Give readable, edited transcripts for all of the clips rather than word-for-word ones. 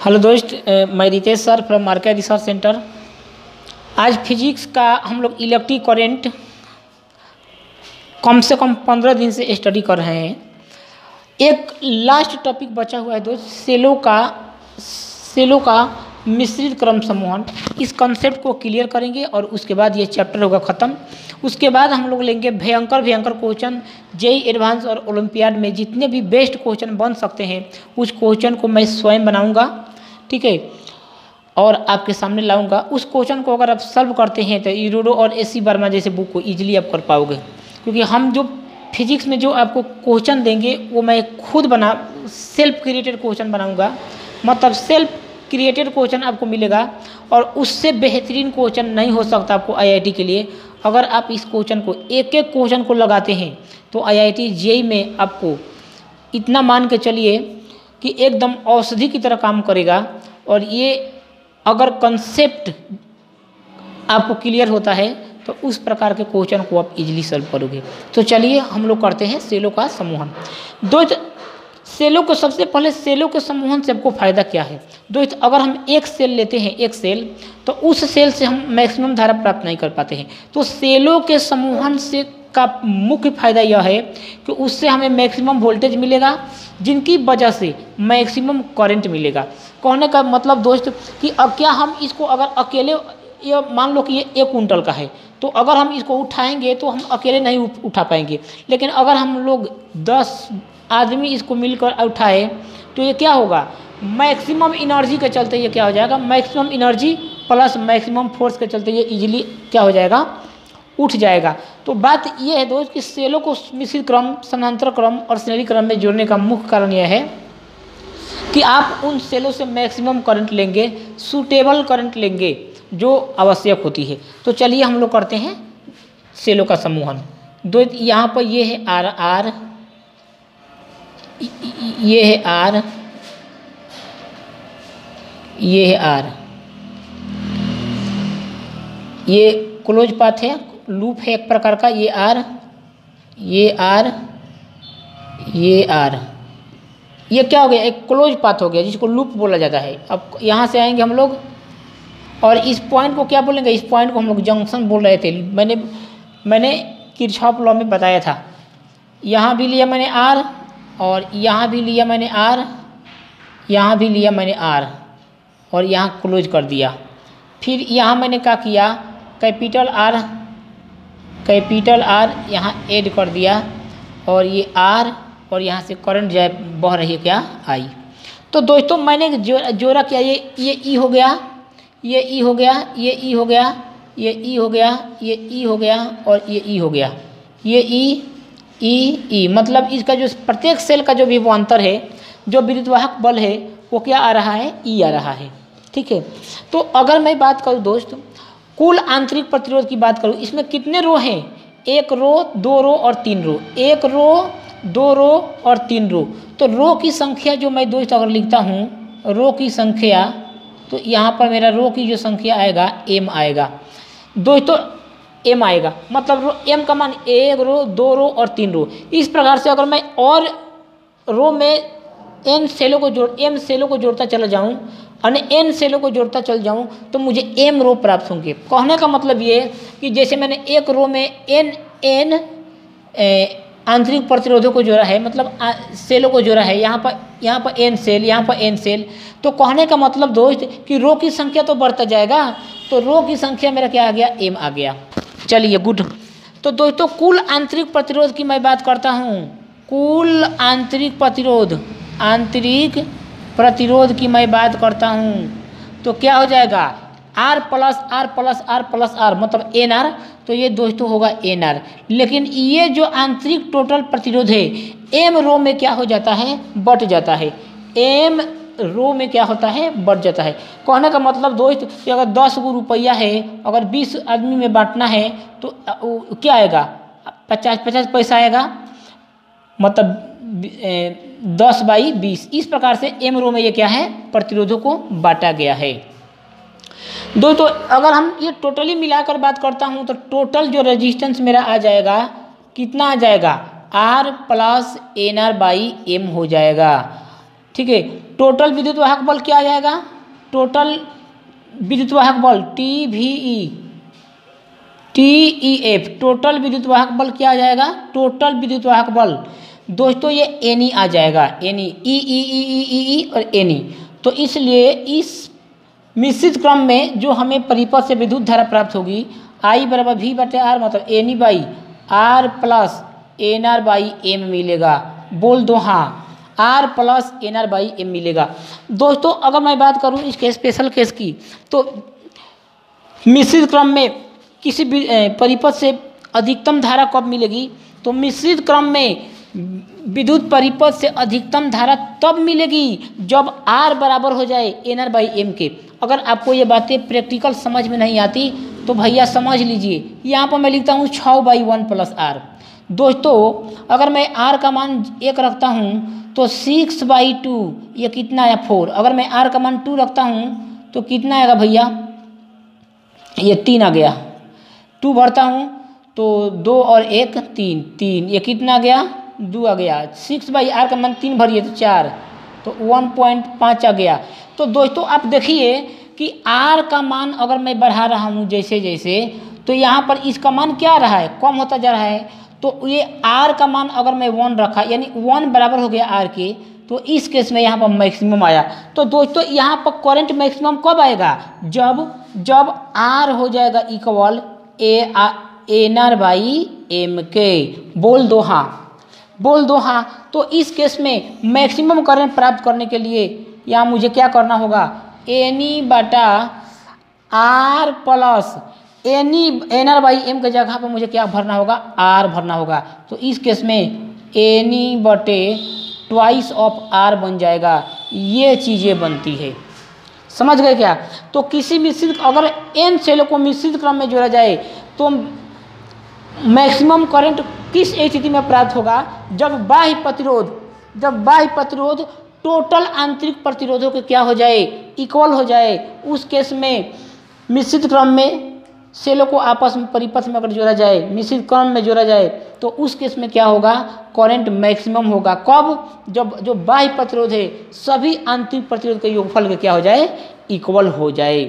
Hello दोस्त, मैं Ritesh sir from market research centre. आज फिजिक्स का हम लोग इलेक्ट्रिक करंट कम से कम 15 दिन से स्टडी कर रहे हैं। एक लास्ट टॉपिक बचा हुआ है दोस्त, सेलों का मिश्रित क्रम समूहन। इस कंसेप्ट को क्लियर करेंगे और उसके बाद ये चैप्टर होगा ख़त्म। उसके बाद हम लोग लेंगे भयंकर क्वेश्चन। जेई एडवांस और ओलंपियाड में जितने भी बेस्ट क्वेश्चन बन सकते हैं उस क्वेश्चन को मैं स्वयं बनाऊंगा, ठीक है, और आपके सामने लाऊंगा। उस क्वेश्चन को अगर आप सॉल्व करते हैं तो इरोडो और एसी वर्मा जैसे बुक को ईजिली आप कर पाओगे, क्योंकि हम जो फिजिक्स में जो आपको क्वेश्चन देंगे वो मैं खुद सेल्फ क्रिएटेड क्वेश्चन बनाऊंगा। मतलब सेल्फ क्रिएटेड क्वेश्चन आपको मिलेगा और उससे बेहतरीन क्वेश्चन नहीं हो सकता आपको आईआईटी के लिए। अगर आप इस क्वेश्चन को एक क्वेश्चन को लगाते हैं तो आईआईटी जेई में आपको इतना मान के चलिए कि एकदम औषधि की तरह काम करेगा। और ये अगर कंसेप्ट आपको क्लियर होता है तो उस प्रकार के क्वेश्चन को आप इजीली सॉल्व करोगे। तो चलिए हम लोग करते हैं सेलों का समूहन। दोस्त, सेलों को सबसे पहले सेलों के समूहन से आपको फ़ायदा क्या है? दोस्त, अगर हम एक सेल लेते हैं, एक सेल, तो उस सेल से हम मैक्सिमम धारा प्राप्त नहीं कर पाते हैं। तो सेलों के समूहन से का मुख्य फायदा यह है कि उससे हमें मैक्सिमम वोल्टेज मिलेगा, जिनकी वजह से मैक्सिमम करंट मिलेगा। कहने का मतलब दोस्त कि अब क्या हम इसको अगर अकेले, ये मान लो कि ये 1 कुंटल का है, तो अगर हम इसको उठाएंगे तो हम अकेले नहीं उठा पाएंगे। लेकिन अगर हम लोग 10 आदमी इसको मिलकर उठाए तो ये क्या होगा, मैक्सिमम एनर्जी के चलते ये क्या हो जाएगा, maximum energy plus maximum force के चलते ये इजीली क्या हो जाएगा, उठ जाएगा। तो बात यह है दोस्त कि सेलों को मिश्रित क्रम, समानांतर क्रम और श्रेणी क्रम में जोड़ने का मुख्य कारण यह है कि आप उन सेलों से मैक्सिमम करंट लेंगे, सूटेबल करंट लेंगे जो आवश्यक होती है। तो चलिए हम लोग करते हैं सेलों का समूहन। दो यहाँ पर ये है आर, ये है आर, ये है आर, ये क्लोज पाथ है, लूप है एक प्रकार का। ये आर, ये आर, ये आर, ये क्या हो गया, एक क्लोज पाथ हो गया जिसको लूप बोला जाता है। अब यहाँ से आएंगे हम लोग और इस पॉइंट को क्या बोलेंगे, इस पॉइंट को हम लोग जंक्शन बोल रहे थे। मैंने किरचॉफ लॉ में बताया था। यहाँ भी लिया मैंने आर और यहाँ भी लिया मैंने आर, यहाँ भी लिया मैंने आर और यहाँ क्लोज कर दिया। फिर यहाँ मैंने क्या किया, कैपिटल आर यहाँ ऐड कर दिया और ये आर, और यहाँ से करंट जाए बह रही है क्या, आई। तो दोस्तों मैंने जोड़ा क्या, ये ई हो गया, ये ई हो गया, ये ई हो गया, ये ई हो गया, ये ई हो गया और ये ई हो गया, ये ई। मतलब इसका जो प्रत्येक सेल का जो विभवांतर है, जो विद्युतवाहक बल है, वो क्या आ रहा है, ई आ रहा है, ठीक है। तो अगर मैं बात करूँ दोस्त, कुल आंतरिक प्रतिरोध की बात करूँ, इसमें कितने रो हैं, 1 रो, 2 रो और 3 रो, 1 रो, 2 रो और 3 रो। तो रो की संख्या जो मैं दोस्त अगर लिखता हूँ, रो की संख्या, तो यहाँ पर मेरा रो की जो संख्या आएगा m आएगा दोस्तों, m आएगा। मतलब m का मान 1 रो, 2 रो और 3 रो। इस प्रकार से अगर मैं और रो में m सेलों को जोड़ता चला जाऊँ और n सेलों को जोड़ता चल जाऊँ तो मुझे m रो प्राप्त होंगे। कहने का मतलब ये कि जैसे मैंने एक रो में n आंतरिक प्रतिरोधों को जोड़ा है, मतलब सेलों को जोड़ा है, यहाँ पर n सेल, यहाँ पर n सेल। तो कहने का मतलब दोस्त कि रो की संख्या तो बढ़ता जाएगा, तो रो की संख्या मेरा क्या आ गया, m आ गया। चलिए गुड। तो दोस्तों कुल आंतरिक प्रतिरोध की मैं बात करता हूँ, कुल आंतरिक प्रतिरोध की मैं बात करता हूँ, तो क्या हो जाएगा, R plus R plus R plus R, मतलब NR। तो ये दोस्तों होगा NR। लेकिन ये जो आंतरिक टोटल प्रतिरोध है, M रो में क्या हो जाता है, बढ़ जाता है, M रो में क्या होता है, बढ़ जाता है। कहने का मतलब दोस्त कि अगर 10 गो रुपया है, अगर 20 आदमी में बांटना है तो क्या आएगा, 50 पैसा आएगा, मतलब 10/20। इस प्रकार से M रो में ये क्या है, प्रतिरोधों को बांटा गया है। दोस्तों अगर हम ये टोटली मिलाकर बात करता हूँ तो टोटल जो रेजिस्टेंस मेरा आ जाएगा, कितना आ जाएगा, R + NR/M हो जाएगा। ठीक है। टोटल विद्युत वाहक बल क्या आ जाएगा, टोटल विद्युत वाहक बल TEF, टोटल विद्युत वाहक बल क्या आ जाएगा, टोटल विद्युत वाहक बल दोस्तों ये NE आ जाएगा, NE ई और NE। तो इसलिए इस मिश्रित क्रम में जो हमें परिपथ से विद्युत धारा प्राप्त होगी I बराबर V/R मतलब NE/R प्लस NR/M मिलेगा। बोल दो हाँ, R प्लस NR/M मिलेगा। दोस्तों अगर मैं बात करूँ इसके स्पेशल केस की, तो मिश्रित क्रम में किसी भी परिपथ से अधिकतम धारा कब मिलेगी, तो मिश्रित क्रम में विद्युत परिपथ से अधिकतम धारा तब मिलेगी जब R बराबर हो जाए NR/M के। अगर आपको ये बातें प्रैक्टिकल समझ में नहीं आती तो भैया समझ लीजिए, यहाँ पर मैं लिखता हूँ 6/1 प्लस R। दोस्तों अगर मैं R का मान 1 रखता हूँ तो 6/2 ये कितना आया 4। अगर मैं R का मान 2 रखता हूँ तो कितना आएगा भैया, ये 3 आ गया। 2 भरता हूँ तो 2 और 1 3, ये कितना आ गया 2 आ गया। 6/R का मान 3 भरिए तो 4, तो 1.5 आ गया। तो दोस्तों आप देखिए कि R का मान अगर मैं बढ़ा रहा हूँ जैसे जैसे, तो यहाँ पर इसका मान क्या रहा है, कम होता जा रहा है। तो ये R का मान अगर मैं 1 रखा, यानी 1 बराबर हो गया R के, तो इस केस में यहाँ पर मैक्सिमम आया। तो दोस्तों यहाँ पर करंट मैक्सिमम कब आएगा, जब R हो जाएगा इक्वल NR/M के। बोल दो हाँ। तो इस केस में मैक्सिमम करंट प्राप्त करने के लिए यहाँ मुझे क्या करना होगा, NE/R प्लस NR/M के जगह पर मुझे क्या भरना होगा, R भरना होगा। तो इस केस में NE/2 ऑफ R बन जाएगा। ये चीज़ें बनती है, समझ गए क्या। तो किसी मिश्रित अगर n सेलों को मिश्रित क्रम में जोड़ा जाए तो मैक्सिमम करंट किस स्थिति में प्राप्त होगा, जब बाह्य प्रतिरोध टोटल आंतरिक प्रतिरोधों के क्या हो जाए, इक्वल हो जाए। उस केस में मिश्रित क्रम में सेलों को आपस में परिपथ में अगर जोड़ा जाए, मिश्रित क्रम में जोड़ा जाए, तो उस केस में क्या होगा, करंट मैक्सिमम होगा। कब, जब जो बाह्य प्रतिरोध है सभी आंतरिक प्रतिरोध के योगफल के क्या हो जाए, इक्वल हो जाए।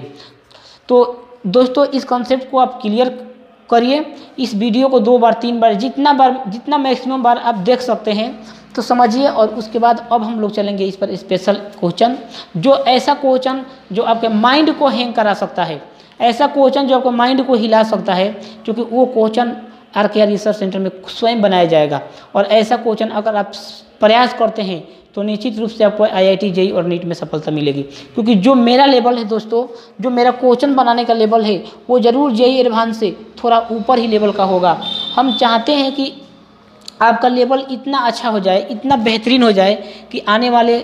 तो दोस्तों इस कॉन्सेप्ट को आप क्लियर करिए। इस वीडियो को 2 बार 3 बार जितना मैक्सिमम बार आप देख सकते हैं तो समझिए। और उसके बाद अब हम लोग चलेंगे इस पर स्पेशल क्वेश्चन, जो ऐसा क्वेश्चन जो आपके माइंड को हैंग करा सकता है, ऐसा क्वेश्चन जो आपको माइंड को हिला सकता है, क्योंकि वो क्वेश्चन RKR रिसर्च सेंटर में स्वयं बनाया जाएगा। और ऐसा क्वेश्चन अगर आप प्रयास करते हैं तो निश्चित रूप से आपको IIT JEE और नीट में सफलता मिलेगी। क्योंकि जो मेरा लेवल है दोस्तों, जो मेरा क्वेश्चन बनाने का लेवल है, वो ज़रूर JEE एडवांस से थोड़ा ऊपर ही लेवल का होगा। हम चाहते हैं कि आपका लेवल इतना अच्छा हो जाए, इतना बेहतरीन हो जाए कि आने वाले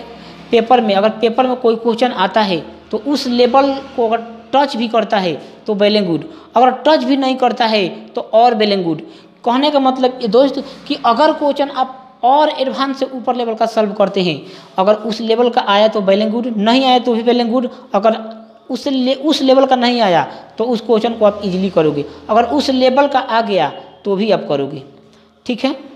पेपर में, अगर पेपर में कोई क्वेश्चन आता है तो उस लेवल को अगर टच भी करता है तो वेल एंड गुड, अगर टच भी नहीं करता है तो और वेल एंड गुड। कहने का मतलब ये दोस्त कि अगर क्वेश्चन आप और एडवांस से ऊपर लेवल का सॉल्व करते हैं, अगर उस लेवल का आया तो वेल एंड गुड, नहीं आया तो भी वेल एंड गुड। अगर उस लेवल का नहीं आया तो उस क्वेश्चन को आप इजीली करोगे, अगर उस लेवल का आ गया तो भी आप करोगे। ठीक है।